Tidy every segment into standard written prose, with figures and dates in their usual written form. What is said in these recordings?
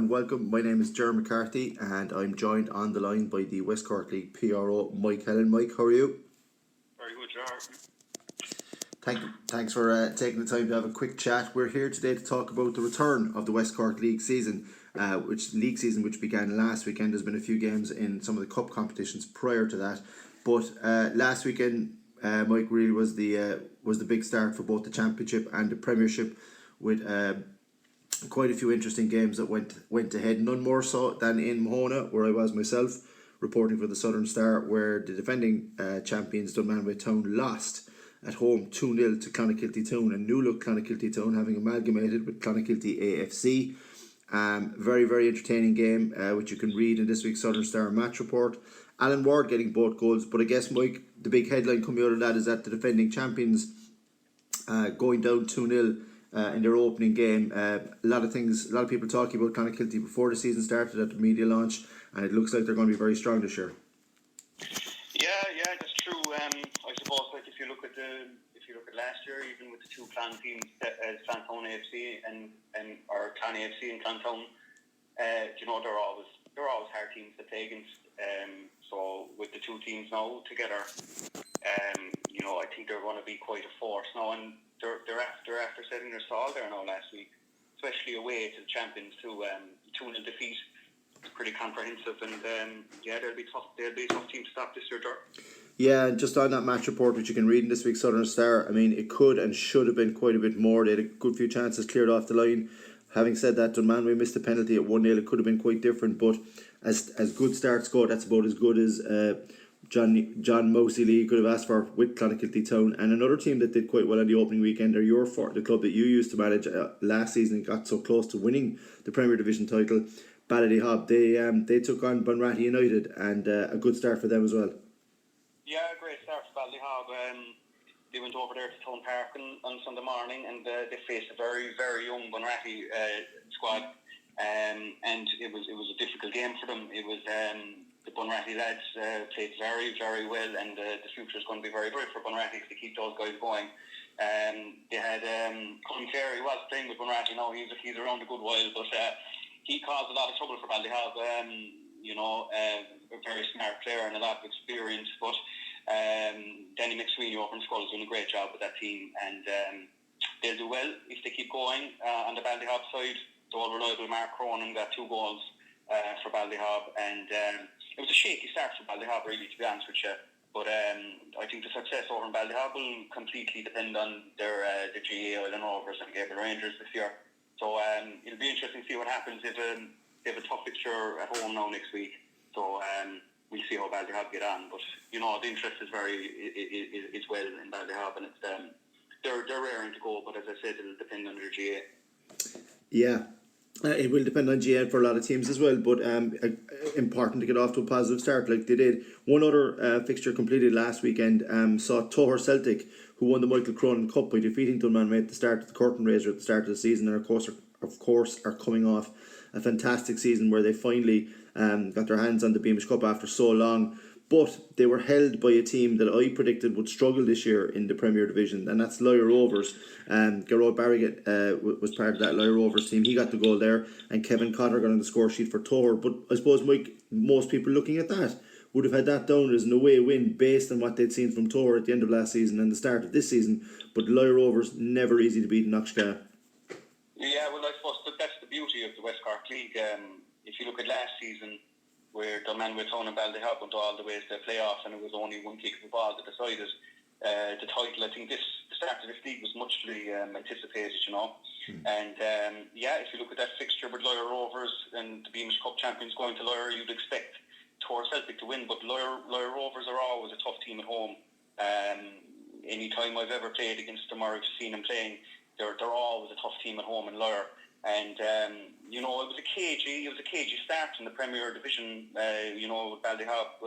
and welcome. My name is Ger McCarthy and I'm joined on the line by the West Cork League PRO, Mike Helen. Mike, how are you? Very good, Ger. Thanks for taking the time to have a quick chat. We're here today to talk about the return of the West Cork League season, which began last weekend. There's been a few games in some of the cup competitions prior to that, but last weekend, Mike, really was the big start for both the Championship and the Premiership, with quite a few interesting games that went ahead. None more so than in Mahona, where I was myself reporting for the Southern Star, where the defending champions Dunmanway Town lost at home 2-0 to Clonakilty Town, and new look Clonakilty Town, having amalgamated with Clonakilty AFC. Very, very entertaining game, which you can read in this week's Southern Star match report. Alan Ward getting both goals, but I guess, Mike, the big headline coming out of that is that the defending champions going down 2-0 in their opening game. A lot of people talking about Clonakilty before the season started at the media launch, and it looks like they're going to be very strong this year. Yeah, that's true. I suppose, like, if you look at last year, even with the two Clan teams, Clantown AFC and Clan AFC and Clantown, they're always hard teams to play against. So with the two teams now together, I think they're going to be quite a force now, and they're after setting their stall there now last week, especially away to the champions, to 2-0 defeat. It's pretty comprehensive, and they'll be a tough team to stop this year, Ger. Yeah, and just on that match report, which you can read in this week's Southern Star, I mean, it could and should have been quite a bit more. They had a good few chances cleared off the line. Having said that, Dunmanway missed a penalty at 1-0. It could have been quite different, but as good starts go, that's about as good as John Mousey Lee could have asked for with Clonakilty Town. And another team that did quite well on the opening weekend are the club that you used to manage last season and got so close to winning the Premier Division title, Ballyhob. They took on Bunratty United, and a good start for them as well. Yeah, great start for Ballyhob. They went over there to Town Park on Sunday morning, and they faced a very, very young Bunratty squad, and it was a difficult game for them. It was the Bunratty lads played very, very well, and the future is going to be very bright for Bunratty to keep those guys going. They had Colin Carey was playing with Bunratty now. He's around a good while, but he caused a lot of trouble for Ballyhob. A very smart player and a lot of experience, but Danny McSweeney over in Scull is doing a great job with that team, and they'll do well if they keep going. On the Ballyhob side, the all reliable Mark Cronin got 2 goals for Ballyhob, and it was a shaky start for Ballyhob, really, to be honest with you. But I think the success over in Ballyhob will completely depend on the GA Island Rovers and Gabriel Rangers this year. So it'll be interesting to see what happens. They have a tough fixture at home now next week. So we'll see how Ballyhob get on. But the interest is is well in Ballyhob, and it's they're raring to go. But as I said, it'll depend on their GA. Yeah. It will depend on GA for a lot of teams as well, but important to get off to a positive start like they did. One other fixture completed last weekend saw Toher Celtic, who won the Michael Cronin Cup by defeating Dunmanway at the start of the curtain raiser at the start of the season, and of course are coming off a fantastic season where they finally got their hands on the Beamish Cup after so long. But they were held by a team that I predicted would struggle this year in the Premier Division, and that's Lyre Rovers. Gerard Barrigan was part of that Lyre Rovers team. He got the goal there, and Kevin Cotter got on the score sheet for Toher. But I suppose, Mike, most people looking at that would have had that down as an away win based on what they'd seen from Toher at the end of last season and the start of this season. But Lyre Rovers, never easy to beat in Knoxca. Yeah, well, I suppose that's the beauty of the West Cork League. If you look at last season, where Dunmanway Town and Ballyhob went all the way to the playoffs, and it was only one kick of the ball that decided the title. I think the start of this league was muchly anticipated, And if you look at that fixture with Lyre Rovers and the Beamish Cup champions going to Lyre, you'd expect Toher Celtic to win, but Lyre Rovers are always a tough team at home. Any time I've ever played against them or I've seen them playing, they're always a tough team at home in Lyre. And it was a cagey start in the Premier Division. With Ballyhob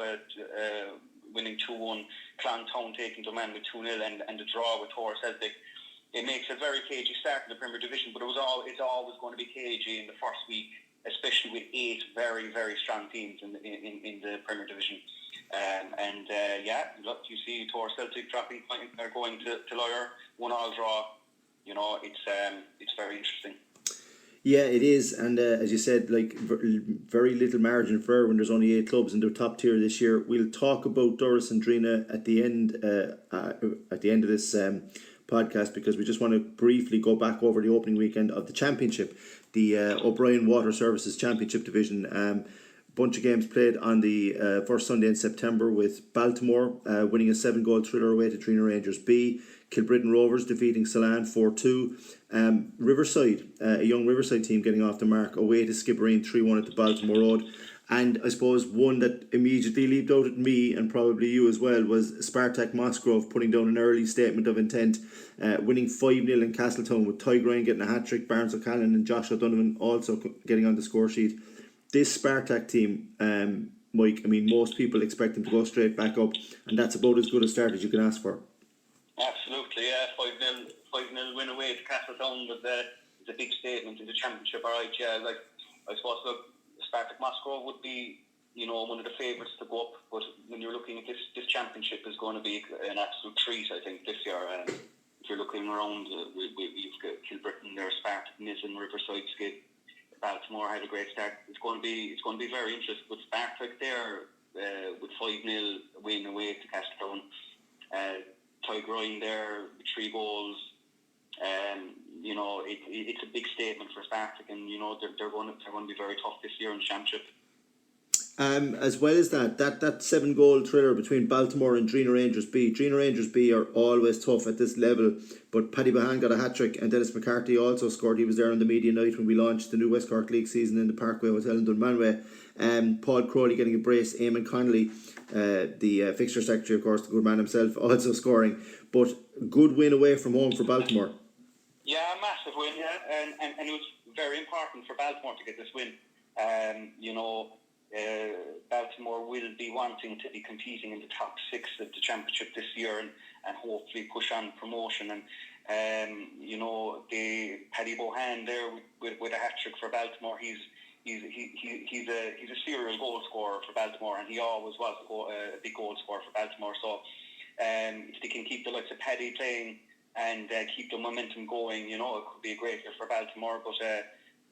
winning 2-1, Clantown taking Dunmanway 2-0, and the draw with Toher Celtic. It makes a very cagey start in the Premier Division, but it's always going to be cagey in the first week, especially with 8 very, very strong teams in the Premier Division. You see Toher Celtic dropping point, or going to Lyre, 1-1 draw. It's very interesting. Yeah, it is, and as you said, like very little margin for error when there's only 8 clubs in the top tier this year. We'll talk about Doris and Drina at the end of this podcast, because we just want to briefly go back over the opening weekend of the championship, the O'Brien Water Services Championship Division. Bunch of games played on the first Sunday in September, with Baltimore winning a 7-goal thriller away to Drina Rangers B. Kilbrittain Rovers defeating Salan 4-2. Riverside, a young Riverside team, getting off the mark away to Skibbereen 3-1 at the Baltimore Road. And I suppose one that immediately leaped out at me, and probably you as well, was Spartak Musgrove putting down an early statement of intent, winning 5-0 in Castletown, with Ty Ryan getting a hat-trick, Barnes O'Callaghan and Josh O'Donovan also getting on the score sheet. This Spartak team, Mike, I mean, most people expect them to go straight back up, and that's about as good a start as you can ask for. Absolutely, yeah. 5-0 win away to Castletown was a big statement in the championship. All right, yeah. Like, I suppose, look, Spartak Musgrove would be, one of the favourites to go up. But when you're looking at this championship is going to be an absolute treat, I think, this year. If you're looking around, we've got Kilbrittain there, Spartak, Nissen, Riverside, Skid. Baltimore had a great start. It's going to be very interesting. But Spartak there with 5-0 win away to Castletown, Ty Ryan there with 3 goals. It's a big statement for Spartak, and they're going to be very tough this year in the championship. As well as that 7-goal thriller between Baltimore and Drina Rangers B. Drina Rangers B are always tough at this level, but Paddy Bahan got a hat-trick, and Dennis McCarthy also scored. He was there on the media night when we launched the new West Cork League season in the Parkway Hotel in Dunmanway. Paul Crowley getting a brace, Eamon Connolly, the fixture secretary, of course, the good man himself, also scoring. But good win away from home for Baltimore. Yeah, massive win, yeah, and it was very important for Baltimore to get this win. Baltimore will be wanting to be competing in the top 6 of the championship this year, and hopefully push on promotion. And the Paddy Bohan there with a hat trick for Baltimore. He's a serial goal scorer for Baltimore, and he always was a big goal scorer for Baltimore. So if they can keep the likes of Paddy playing and keep the momentum going, it could be a great year for Baltimore. But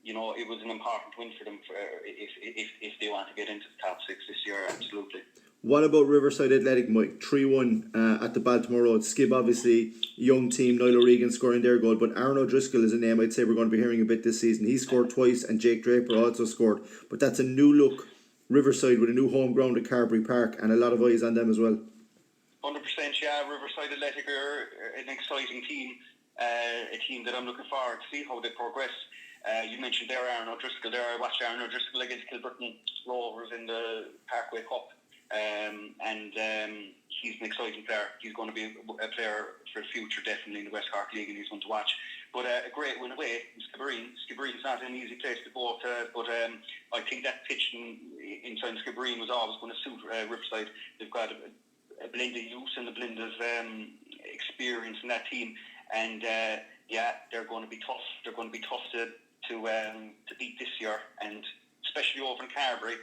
it was an important win for them if they want to get into the top 6 this year, absolutely. What about Riverside Athletic, Mike? 3-1 at the Baltimore Road. Skib, obviously, young team, Niall O'Regan scoring their goal, but Aaron O'Driscoll is a name I'd say we're going to be hearing a bit this season. He scored twice, and Jake Draper also scored. But that's a new look Riverside with a new home ground at Carberry Park, and a lot of eyes on them as well. 100%, yeah. Riverside Athletic are an exciting team, a team that I'm looking forward to see how they progress. You mentioned there Aaron O'Driscoll there. I watched Aaron O'Driscoll against Kilbrittain Rovers in the Parkway Cup, and he's an exciting player. He's going to be a player for the future, definitely, in the West Cork League, and he's one to watch. But a great win away in Skibbereen. Skibbereen's not an easy place to go to, but I think that pitch inside Skibbereen was always going to suit Riverside. They've got a blend of youth and a blend of experience in that team, and they're going to be tough. They're going to be tough to beat this year, and especially over in Carberry.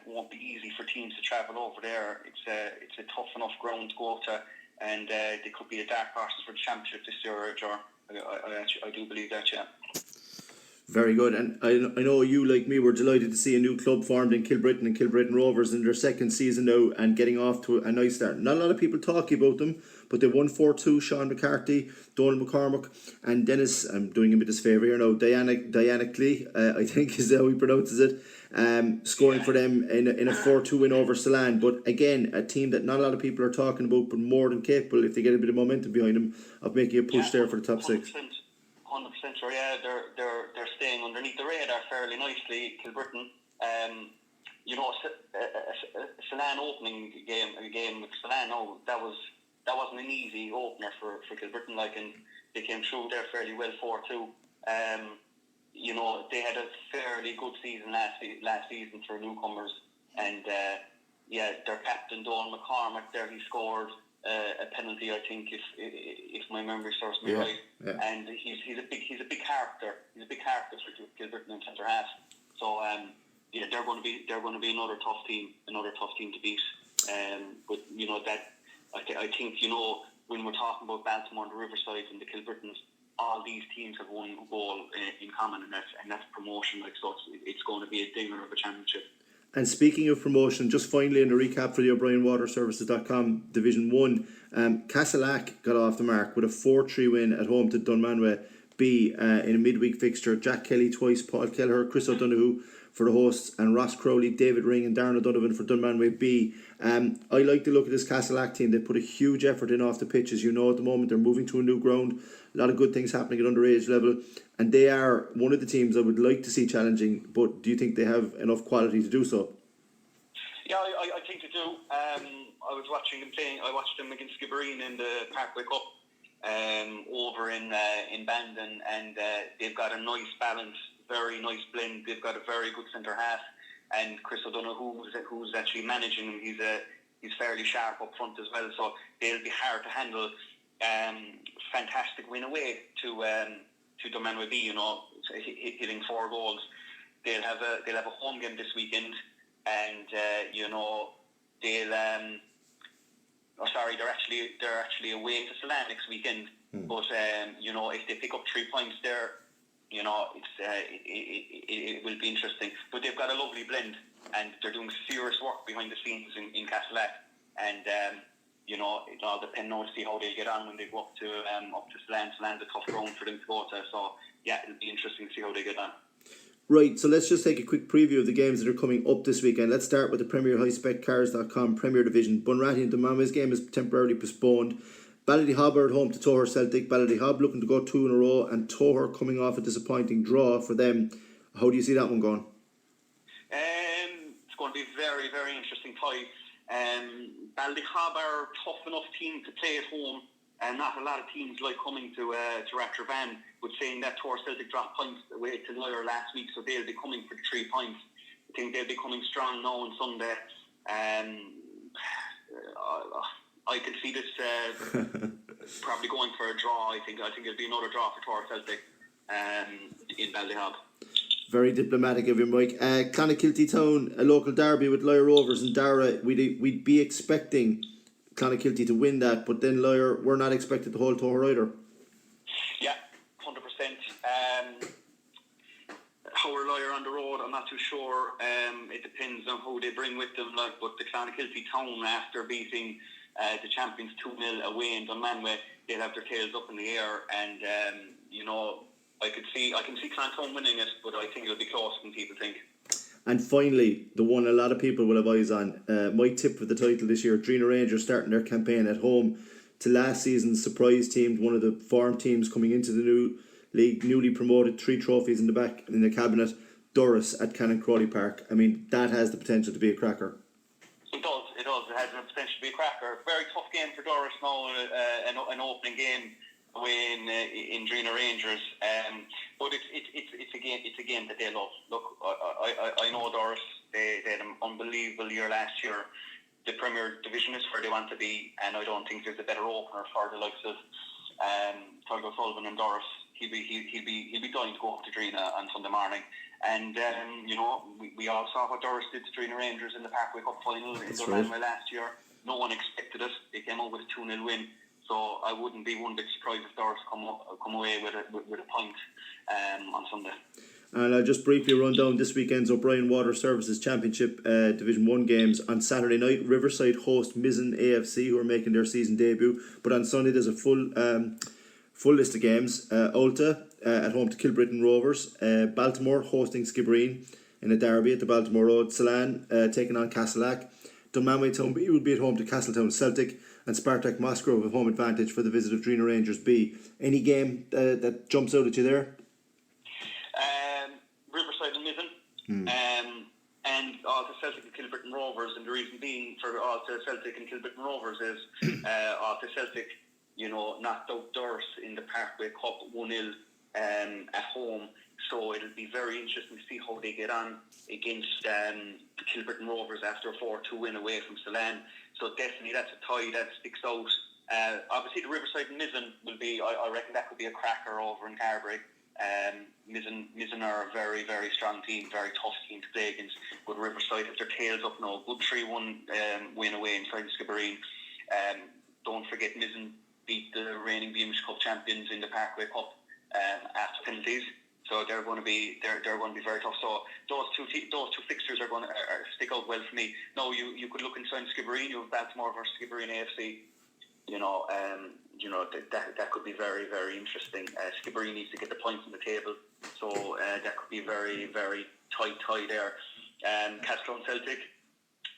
Won't be easy for teams to travel over there. It's a tough enough ground to go to, and they could be a dark horse for the championship this year, Ger. I do believe that, yeah. Very good, and I know you, like me, were delighted to see a new club formed in Kilbrittain and Kilbrittain Rovers in their second season now, and getting off to a nice start. Not a lot of people talking about them, but they won 4-2. Sean McCarthy, Donald McCormick, and Dennis, I'm doing him a disfavour here now, Diana Clee, I think is how he pronounces it, scoring for them in a 4-2 win over Salan. But again, a team that not a lot of people are talking about, but more than capable, if they get a bit of momentum behind them, of making a push there for the top 6. 100% sure, yeah. They're staying underneath the radar fairly nicely, Kilbrittain. Salan opening game with Salan, that wasn't an easy opener for Kilbrittain, and they came through there fairly well 4-2. They had a fairly good season last season for newcomers, and their captain Donald McCormick there, he scored a penalty, I think, if my memory serves me right. Yeah. And he's a big character. He's a big character for Kilbrittain in centre half. So they're going to be another tough team to beat. But that I think when we're talking about Baltimore and the Riverside and the Kilbrittains, all these teams have one goal in common, and that's promotion. Like, so it's going to be a dinger of a championship. And speaking of promotion, just finally in the recap for the O'BrienWaterServices.com Division 1, Castleac got off the mark with a 4-3 win at home to Dunmanway B in a midweek fixture. Jack Kelly twice, Paul Kelleher, Chris O'Donoghue for the hosts, and Ross Crowley, David Ring and Darren O'Donovan for Dunmanway B. I like the look of this Castleac team. They put a huge effort in off the pitch. As you know, at the moment they're moving to a new ground. A lot of good things happening at underage level, and they are one of the teams I would like to see challenging. But do you think they have enough quality to do so? Yeah, I think they do. I was watching them playing. I watched them against Skibbereen in the Parkway Cup over in Bandon, and they've got a nice balance, very nice blend. They've got a very good centre half, and Chris O'Donoghue, who's actually managing them, he's fairly sharp up front as well. So they'll be hard to handle. Fantastic win away to Dunmanway B. Hitting 4 goals. They'll have a home game this weekend, and they're actually away to Salan next weekend. But if they pick up 3 points there, it will be interesting. But they've got a lovely blend, and they're doing serious work behind the scenes in Castleac, and it all depends now to see how they get on when they go up to Salan. Salan's a tough ground for them to go to, so yeah, it'll be interesting to see how they get on. Right, so let's just take a quick preview of the games that are coming up this weekend. Let's start with the Premier HighSpecCars.com Premier Division. Bunratty and Dunmanway's game is temporarily postponed. Ballydehob are at home to Toher Celtic. Ballydehob looking to go 2 in a row, and Toher coming off a disappointing draw for them. How do you see that one going? It's going to be a very, very interesting tie. Ballydehob are a tough enough team to play at home, and not a lot of teams like coming to Rattravan, but saying that Toher Celtic dropped points away to Lyre last week, so they'll be coming for the 3 points. I think they'll be coming strong now on Sunday. I can see this probably going for a draw. I think it'll be another draw for Toher Celtic in Ballydehob. Very diplomatic of you, Mike. Clonakilty Town, a local derby with Lyre Rovers and Dara. We'd be expecting Clonakilty to win that, but then Lyre were not expected to hold Toher either. Yeah, 100%. How are Lyre on the road? I'm not too sure. It depends on who they bring with them. But the Clonakilty Town, after beating the champions 2-0 away in Dunmanway, they'll have their tails up in the air, and I can see Clontown winning it, but I think it'll be closer than people think. And finally, the one a lot of people will have eyes on, my tip for the title this year, Drina Rangers starting their campaign at home to last season's surprise team, one of the farm teams coming into the new league, newly promoted, 3 trophies in the cabinet, Doris at Cannon Crawley Park. I mean, that has the potential to be a cracker. It does. It has the potential to be a cracker. Very tough game for Doris now, an opening game away in Drina Rangers, but it's a game that they love. Look, I know Doris. They had an unbelievable year last year. The Premier Division is where they want to be, and I don't think there's a better opener for the likes of Tiger Sullivan and Doris. He'll be dying to go up to Drina on Sunday morning. And we all saw what Doris did to Drina Rangers in the Parkway Cup final in Dunmanway last year. No one expected it. They came out with a 2-0 win. So I wouldn't be one bit surprised if Doris come away with a point on Sunday. And I'll just briefly run down this weekend's O'Brien Water Services Championship Division 1 games. On Saturday night, Riverside host Mizzen AFC, who are making their season debut. But on Sunday, there's a full list of games. Ulta at home to Kilbrittain Rovers. Baltimore hosting Skibbereen in a derby at the Baltimore Road. Salan taking on Castleac. Dunmanway Town B will be at home to Castletown Celtic, and Spartak Musgrove have home advantage for the visit of Drina Rangers B. Any game that jumps out at you there? Riverside and Mizzen. And the Celtic and Kilbrittain Rovers, and the reason being for the Celtic and Kilbrittain Rovers is the Celtic, knocked out Doris in the Parkway Cup 1-0 at home. So it'll be very interesting to see how they get on against the Kilbrittain Rovers after a 4-2 win away from Salan. So definitely that's a tie that sticks out. Obviously the Riverside and Mizzen will be, I reckon that could be a cracker over in Carberry. Mizzen are a very, very strong team, very tough team to play against. But Riverside have their tails up now. Good 3-1 win away inside Skibbereen. Don't forget Mizzen beat the reigning Beamish Cup champions in the Parkway Cup after penalties. So they're going to be very tough. So those two fixtures are going to stick out well for me. Now you could look inside Skibbereen. You have Baltimore versus Skibbereen AFC. That could be very, very interesting. Skibbereen needs to get the points on the table, so that could be very, very tight tie there. Castleton Celtic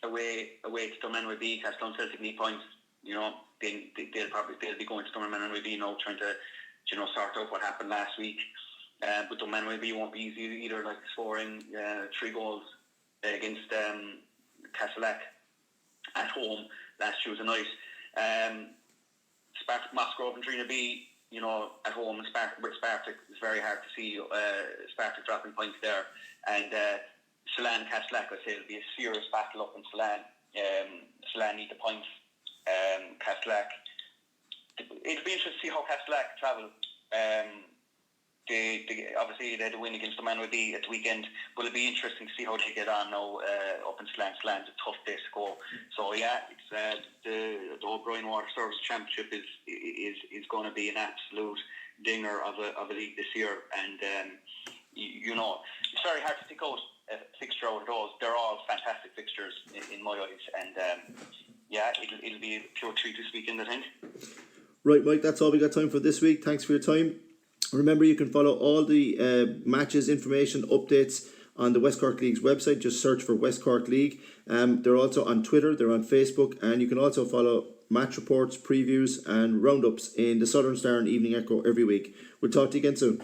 away to Dunmanway B. Castleton Celtic need points. They'll be going to Dunmanway B now, trying to sort out what happened last week. But Dunmanway B won't be easy either, like scoring 3 goals against Castleac at home last Tuesday night. Musgrove and Trina B, at home with Spartak, it's very hard to see Spartak dropping points there. And Celan Castleac, I say it'll be a serious battle up in Celan. Celan need the points. Castleac, it'll be interesting to see how Castleac travel. Obviously they had a win against the Dunmanway B at the weekend, but it'll be interesting to see how they get on now up in Celan. Celan's a tough place to go. So yeah, it's the O'Brien Water Service Championship is going to be an absolute dinger of a league this year, and it's very hard to pick out a fixture out of those. They're all fantastic fixtures in my eyes, and it'll be a pure treat this weekend, I think. Right, Mike, that's all we got time for this week. Thanks for your time. Remember, you can follow all the matches, information, updates on the West Cork League's website. Just search for West Cork League. They're also on Twitter, they're on Facebook, and you can also follow match reports, previews and roundups in the Southern Star and Evening Echo every week. We'll talk to you again soon.